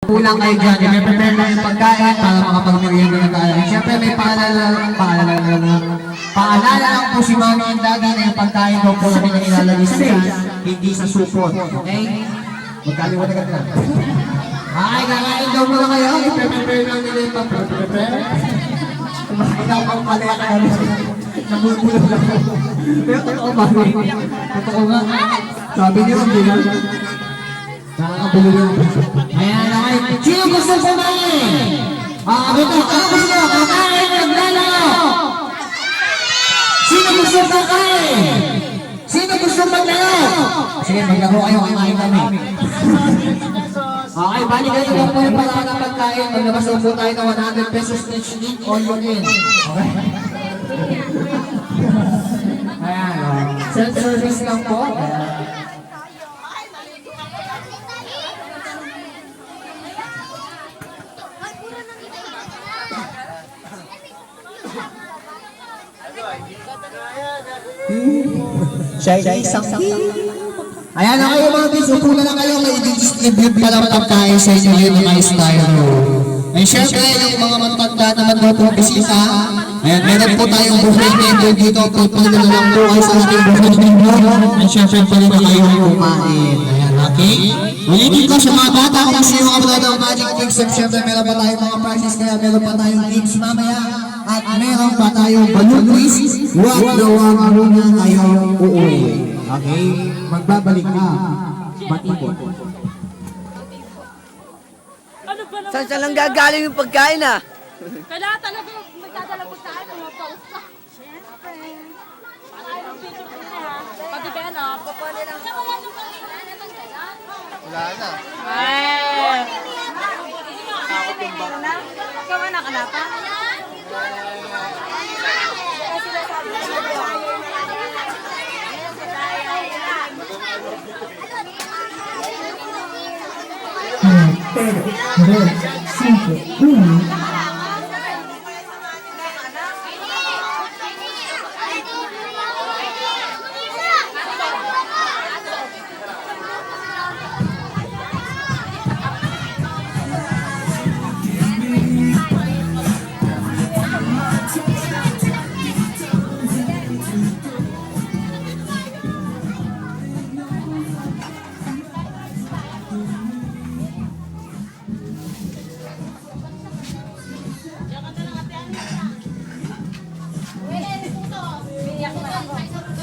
Magkulang kayo dyan. I-prepare lang yung pagkain para makapag-merienda na tayo. Siyempre may paalala lang po si Mami and Daddy na yung pagkain daw po namin na ilalagay sa stage, hindi sa supot. Okay? Magkaliwala ka na. Ay, kakain daw muna kayo. I-prepare lang nila yung pag-prepare. Ikaw pang palaya ka rin. Nabulbulan lang ako. Pero totoo ba? Totoo nga. Sabi niyo, hindi lang. Nakakabulo yung ayan, nakakain. Sino gusto kumain? Ito, ano gusto nyo? Kakain, naglalayo! Sino gusto kakain? Sino gusto maglaro? Sige, maglaro kayo, kakain kami. Okay, bali kayo lang po yung pala ng pagkain. Maglabas po tayo ng 100 pesos each all you in. Okay? Ayan, self-service lang po. Chinese something. Ayan na kayo mga kids, upo na lang kayo, may i-distribute pa lang pagkain sa inyo yun ng mga style. And syempre, yung mga matanda naman daw po bisita, ayan, meron po tayong buffet table dito, pagpapalo na lang po kayo sa ating buffet table, and syempre pala na kayo kumain. Ayan, okay? Ulitin ko sa mga bata, kung sino mga mga ng Magic Kings, and syempre meron pa tayong mga prizes, kaya meron pa tayong games mamaya, at meron pa tayong balloon quiz, wag na wag muna kayo uuwi. Okay? Magbabalik na. Matipon. Saan lang gagaling yung pagkain ah? Kailangan talaga magdadala po tayo mga pausa. Siyempre. Para yung picture ko nila ha. Pati ba yan o? Pupuli lang. Wala na. Ay! Ako tumba. Ikaw ba nakalapa? Pero, 2, 5, 1.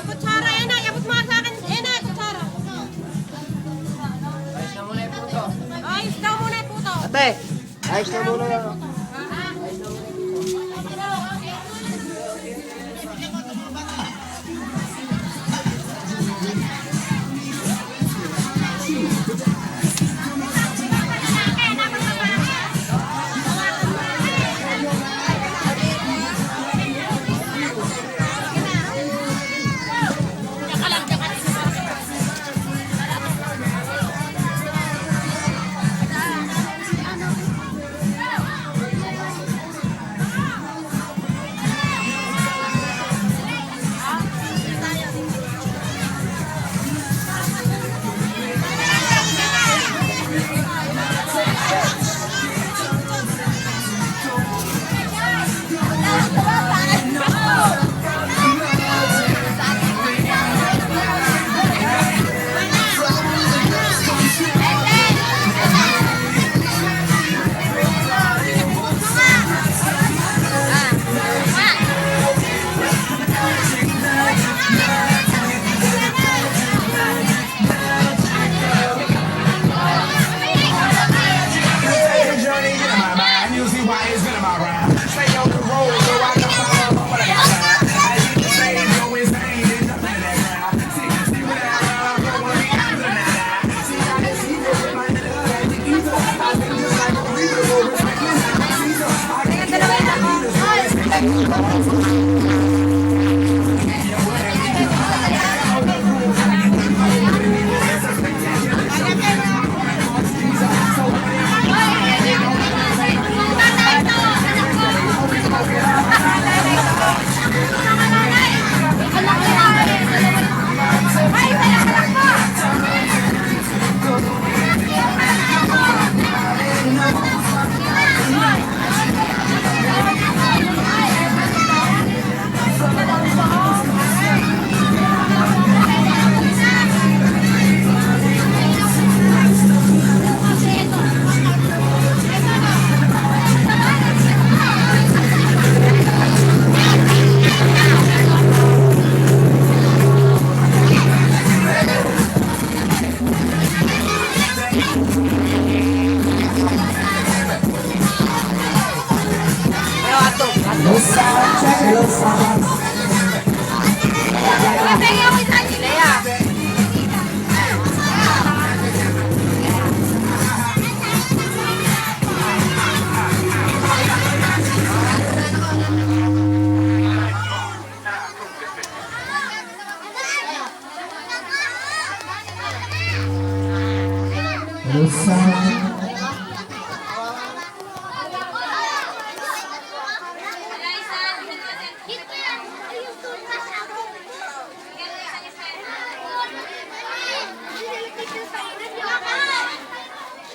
Kutsara, yan na. Yapot mo sa akin. Yan na, kutsara. Ayos daw muna yung puto. Ate, ayos na muna na.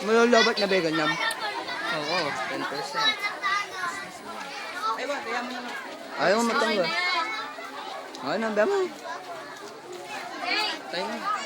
Malulobot na vegan yam. Oo, 10%. Ay, ba, kaya mo naman. Ayaw mo matanggal. Ay, nanda mo. Tayo na.